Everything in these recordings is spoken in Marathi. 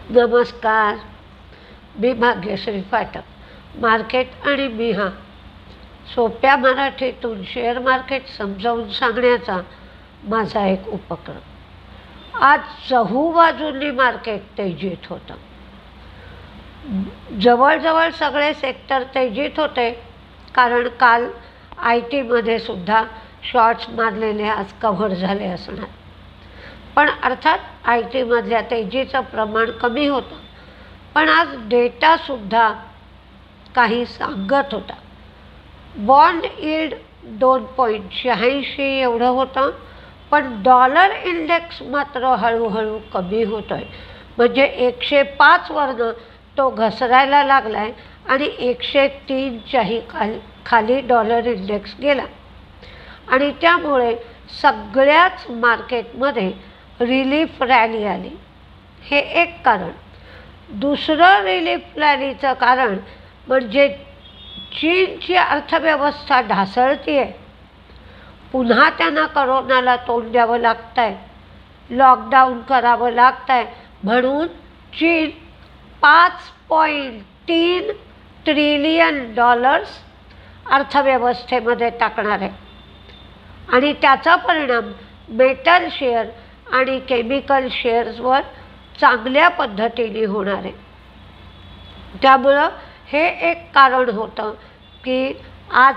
नमस्कार. मी भाग्यश्री फाटक. मार्केट आणि मी सोप्या मराठीतून शेअर मार्केट समजावून सांगण्याचा माझा एक उपक्रम. आज चहूबाजूंनी मार्केट तेजीत होतं. जवळजवळ सगळे सेक्टर तेजीत होते, कारण काल IT सुद्धा शॉर्ट्स मारलेले आज कव्हर झाले असणार. पण अर्थात IT तेजीचं प्रमाण कमी होतं. पण आज डेटासुद्धा काही सांगत होता. बॉन्ड यील्ड 2.86 एवढं होतं, पण डॉलर इंडेक्स मात्र हळूहळू कमी होतो आहे. म्हणजे 105 वरनं तो घसरायला लागला आहे आणि 103च्याही खाली डॉलर इंडेक्स गेला. आणि त्यामुळे सगळ्याच मार्केटमध्ये रिलीफ रॅली आली. हे एक कारण. दुसरं रिलीफ रॅलीचं कारण म्हणजे चीनची अर्थव्यवस्था ढासळती आहे. पुन्हा त्यांना करोनाला तोंड द्यावं लागतं आहे, लॉकडाऊन करावं लागतं आहे. म्हणून चीन $5.3 ट्रिलियन अर्थव्यवस्थेमध्ये टाकणार आहे. आणि त्याचा परिणाम मेटल शेअर आणि केमिकल शेअर्सवर चांगल्या पद्धतीने होणार आहे. त्यामुळं हे एक कारण होतं की आज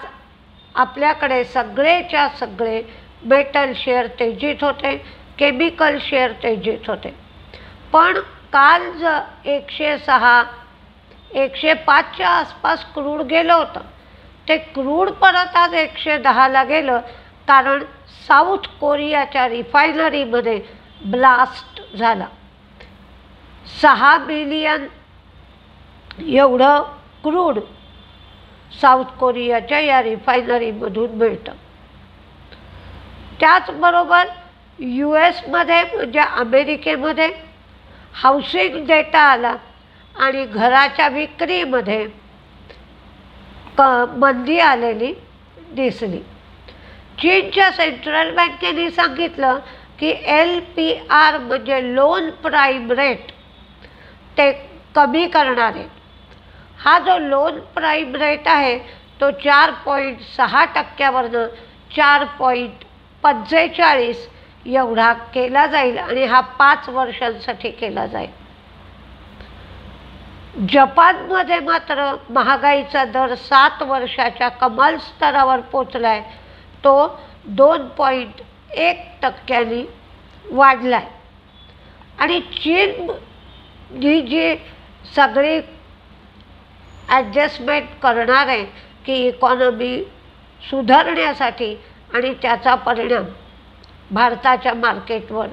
आपल्याकडे सगळेच्या सगळे मेटल शेअर तेजीत होते, केमिकल शेअर तेजीत होते. पण काल 106, 105च्या आसपास क्रूड गेलं होतं. ते क्रूड परत आज 110ला गेलं, कारण साऊथ कोरियाच्या रिफायनरीमध्ये ब्लास्ट झाला. 6 मिलियन एवढं क्रूड साऊथ कोरियाच्या या रिफायनरीमधून मिळतं. त्याचबरोबर US म्हणजे अमेरिकेमध्ये हाऊसिंग डेटा आला आणि घराच्या विक्रीमध्ये मंदी आलेली दिसली. चीनच्या सेंट्रल बँकेने सांगितलं की LPR म्हणजे लोन प्राईम रेट ते कमी करणार आहे. हा जो लोन प्राईम रेट आहे तो 4.6% 4.45 एवढा केला जाईल आणि हा 5 वर्षांसाठी केला जाईल. जपानमध्ये मात्र महागाईचा दर 7 वर्षाच्या कमाल स्तरावर पोचला आहे. तो 2.1% वाढला आहे. आणि चीन ही जी सगळी ॲडजस्टमेंट करणार आहे की इकॉनॉमी सुधारण्यासाठी, आणि त्याचा परिणाम भारताच्या मार्केटवर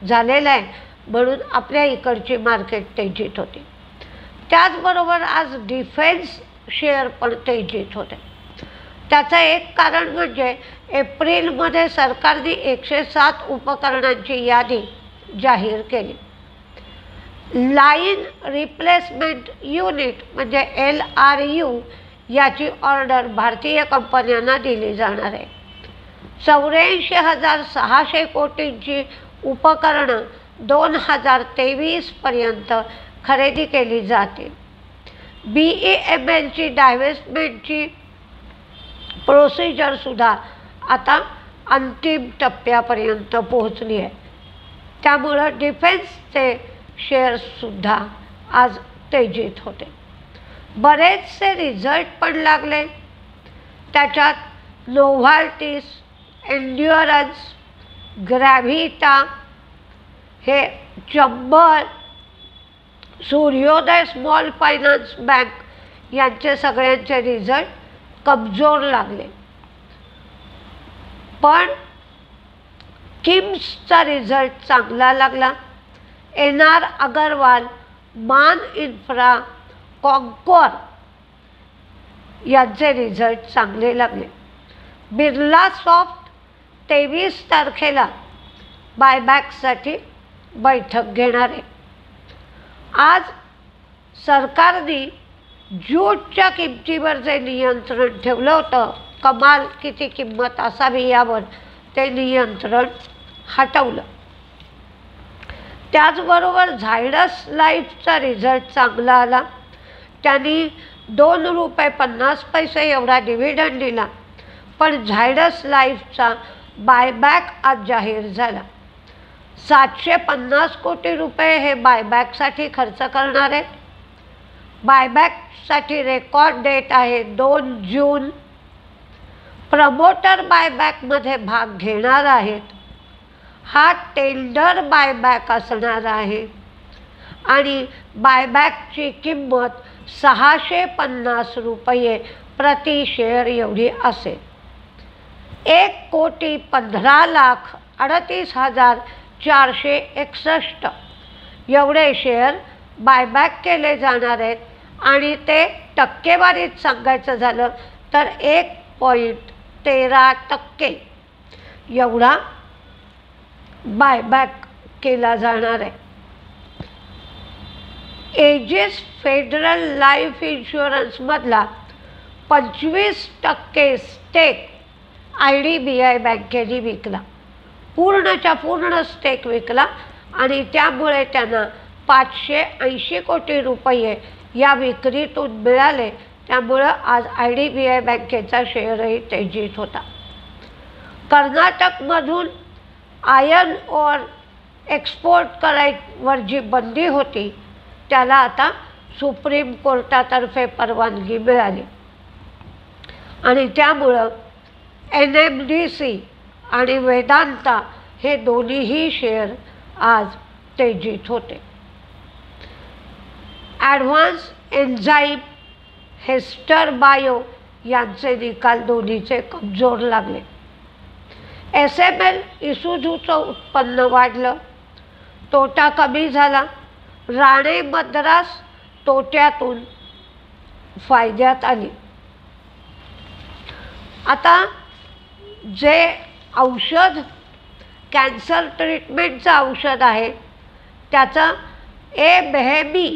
झालेला आहे. म्हणून आपल्या इकडची मार्केट तेजीत होती. त्याचबरोबर आज डिफेन्स शेअर पण तेजीत होते. त्याचं एक कारण म्हणजे एप्रिलमध्ये सरकारने 107 उपकरणांची यादी जाहीर केली. लाईन रिप्लेसमेंट युनिट म्हणजे LRU याची ऑर्डर भारतीय कंपन्यांना दिली जाणार आहे. 84,600 कोटींची उपकरणं 2023पर्यंत खरेदी केली जातील. BEMLची डायव्हेस्टमेंटची प्रोसिजरसुद्धा आता अंतिम टप्प्यापर्यंत पोहोचली आहे. त्यामुळं डिफेन्सचे शेअर्ससुद्धा आज तेजीत होते. बरेचसे रिझल्ट पण लागले. त्याच्यात नोव्हार्टिस, एन्ड्युरन्स, ग्रॅव्हिटा, हे चंबळ, सूर्योदय स्मॉल फायनान्स बँक यांचे सगळ्यांचे रिझल्ट कमजोर लागले. पण किम्सचा रिझल्ट चांगला लागला. NR अगरवाल, मान इन्फ्रा, कॉन्कॉर यांचे रिझल्ट चांगले लागले. बिर्ला सॉफ्ट 23 तारखेला बायबॅकसाठी बैठक घेणार आहे. आज सरकारने ज्यूटच्या किमतीवर जे नियंत्रण ठेवलं होतं, कमाल किती किंमत असावी यावर ते नियंत्रण हटवलं. त्याचबरोबर झायडस लाईफचा रिझल्ट चांगला आला. त्यांनी ₹2.50 एवढा डिव्हिडंड दिला. पण झायडस लाईफचा बायबॅक आज जाहीर झाला. 750 कोटी रुपये हे बायबॅकसाठी खर्च करणार आहेत. बायबॅकसाठी रेकॉर्ड डेट आहे 2 जून. प्रमोटर बायबॅकमध्ये भाग घेणार आहेत. हा टेंडर बायबॅक असणार आहे आणि बायबॅकची किंमत ₹650 प्रति शेअर एवढी असेल. 1,15,38,461 एवढे शेअर बायबॅक केले जाणार आहेत आणि ते टक्केवारीत सांगायचं झालं तर 1.13% एवढा बायबॅक केला जाणार आहे. एजिस फेडरल लाईफ इन्शुरन्समधला 25% स्टेक IDBI बँकेने विकला. पूर्णच्या पूर्ण स्टेक विकला आणि त्यामुळे त्यांना 580 कोटी रुपये या विक्रीतून मिळाले. त्यामुळं आज IDBI बँकेचा शेअरही तेजीत होता. कर्नाटकमधून आयर्न ओर एक्सपोर्ट करायवर जी बंदी होती त्याला आता सुप्रीम कोर्टातर्फे परवानगी मिळाली आणि त्यामुळं NMDC आणि वेदांता हे दोन्हीही शेअर आज तेजीत होते. ॲडव्हान्स एन्झाईम हेस्टर बायो यांचे निकाल दोन्हीचे कमजोर लागले. SML इसूझूचं उत्पन्न वाढलं, तोटा कमी झाला. राणे मद्रास तोट्यातून फायद्यात आली. आता जे औषध कॅन्सर ट्रीटमेंटचं औषध आहे त्याचं एबेहेमी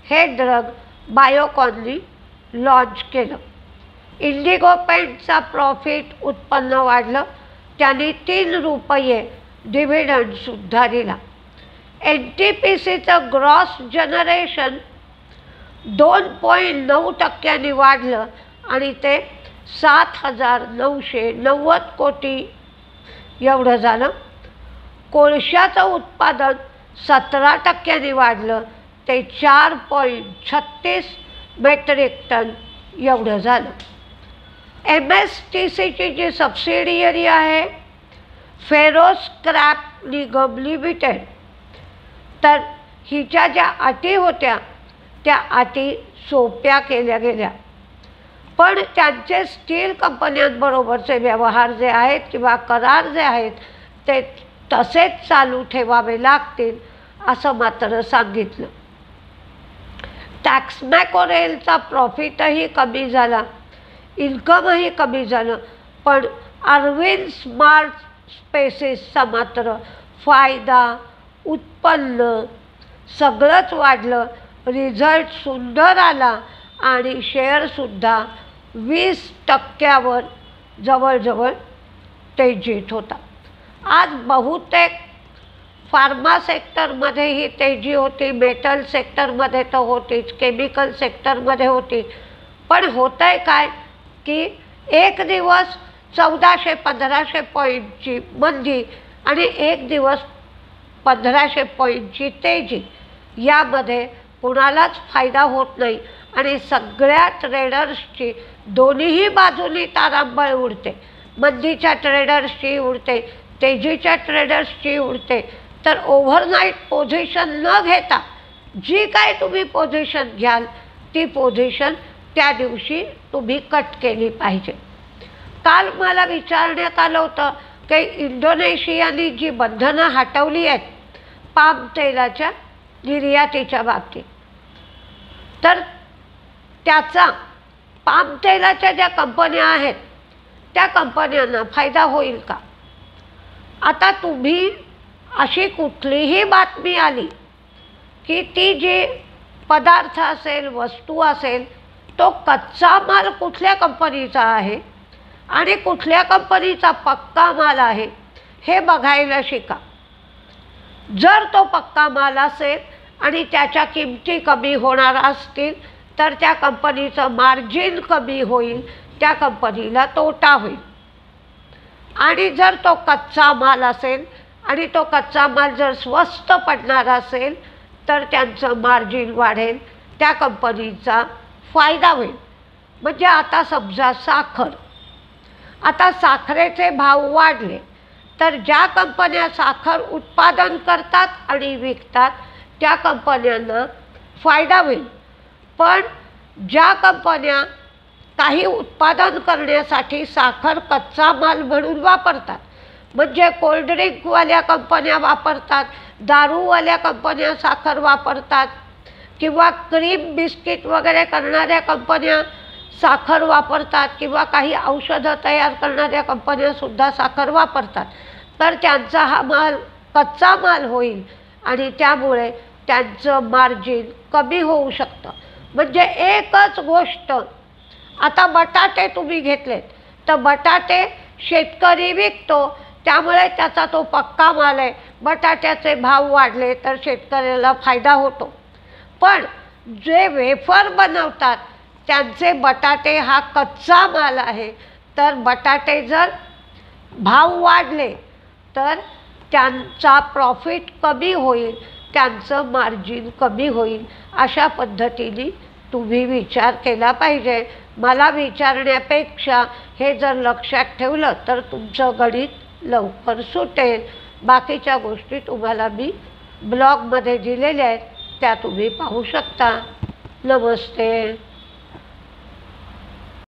हे ड्रग बायोकॉननी लॉन्च केलं. इंडिगो पेंटचा प्रॉफिट उत्पन्न वाढलं. त्यांनी ₹3 डिव्हिडंडसुद्धा दिला. NTPCचं ग्रॉस जनरेशन 2.9% वाढलं आणि ते 7,990 कोटी एवढं झालं. कोळशाचं उत्पादन 17% वाढलं, ते 4.36 मेट्रिक टन एवढं झालं. MSTCची जी सबसिडियरी आहे फेरो स्क्रॅप निगम लिमिटेड, तर हिच्या ज्या अटी होत्या त्या अटी सोप्या केल्या गेल्या. पण त्यांचे स्टील कंपन्यांबरोबरचे व्यवहार जे आहेत किंवा करार जे आहेत ते तसेच चालू ठेवावे लागतील असं मात्र सांगितलं. टॅक्समॅकोरेलचा प्रॉफिटही कमी झाला, इन्कमही कमी झालं. पण अरविंद स्मार्ट स्पेसेसचा मात्र फायदा, उत्पन्न सगळंच वाढलं. रिझल्ट सुंदर आला आणि शेअरसुद्धा 20% जवळजवळ तेजीत होता. आज बहुतेक फार्मा सेक्टरमध्ये ही तेजी होती, मेटल सेक्टरमध्ये तर होतीच, केमिकल सेक्टरमध्ये होती. पण होतं आहे काय की एक दिवस 1400-1500 पॉईंटची मंदी आणि एक दिवस 1500 पॉईंटची तेजी, यामध्ये कुणालाच फायदा होत नाही आणि सगळ्या ट्रेडर्सची दोन्हीही बाजूनी तारांबळ उडते. मंदीच्या ट्रेडर्सची उडते, तेजीच्या ट्रेडर्सची उडते. तर ओव्हरनाईट पोझिशन न घेता जी काय तुम्ही पोझिशन घ्याल ती पोझिशन त्या दिवशी तुम्ही कट केली पाहिजे. काल मला विचारण्यात आलं होतं की इंडोनेशियाने जी बंधनं हटवली आहेत पाम तेलाच्या निर्यातीच्या बाबतीत, तर त्याचा पाम तेलाच्या ज्या कंपन्या आहेत त्या कंपन्यांना फायदा होईल का? आता तुम्ही अशी कुठलीही बातमी आली की ती जी पदार्थ असेल, वस्तू असेल, तो कच्चा माल कुठल्या कंपनीचा आहे आणि कुठल्या कंपनीचा पक्का माल आहे हे बघायला शिका. जर तो पक्का माल असेल आणि त्याच्या किमती कमी होणार असतील तर त्या कंपनीचं मार्जिन कमी होईल, त्या कंपनीला तोटा होईल. आणि जर तो कच्चा माल असेल आणि तो कच्चा माल जर स्वस्त पडणार असेल तर त्यांचं मार्जिन वाढेल, त्या कंपनीचा फायदा होईल. म्हणजे आता समजा साखर, आता साखरेचे भाव वाढले तर ज्या कंपन्या साखर उत्पादन करतात आणि विकतात त्या कंपन्यांना फायदा होईल. पण ज्या कंपन्या काही उत्पादन करण्यासाठी साखर कच्चा माल म्हणून वापरतात, म्हणजे कोल्ड्रिंकवाल्या कंपन्या वापरतात, दारूवाल्या कंपन्या साखर वापरतात, किंवा क्रीम बिस्किट वगैरे करणाऱ्या कंपन्या साखर वापरतात, किंवा काही औषधं तयार करणाऱ्या कंपन्यासुद्धा साखर वापरतात, तर त्यांचा हा माल कच्चा माल होईल आणि त्यामुळे त्यांचं मार्जिन कमी होऊ शकतं. म्हणजे एकच गोष्ट, आता बटाटे तुम्ही घेतलेत तर बटाटे शेतकरी विकतो, त्यामुळे त्याचा तो पक्का माल आहे, बटाट्याचे भाव वाढले तर शेतकऱ्याला फायदा होतो. पण जे वेफर बनवतात त्यांचे बटाटे हा कच्चा माल आहे, तर बटाटे जर भाव वाढले तर त्यांचा प्रॉफिट कमी होईल, त्यांचं मार्जिन कमी होईल. अशा पद्धतीने तुम्ही विचार केला पाहिजे. मला विचारण्यापेक्षा हे जर लक्षात ठेवलं तर तुमचं गणित लवकर सुटेल. बाकीच्या गोष्टी तुम्हाला मी ब्लॉगमध्ये दिलेल्या आहेत, त्या तुम्ही पाहू शकता. नमस्ते.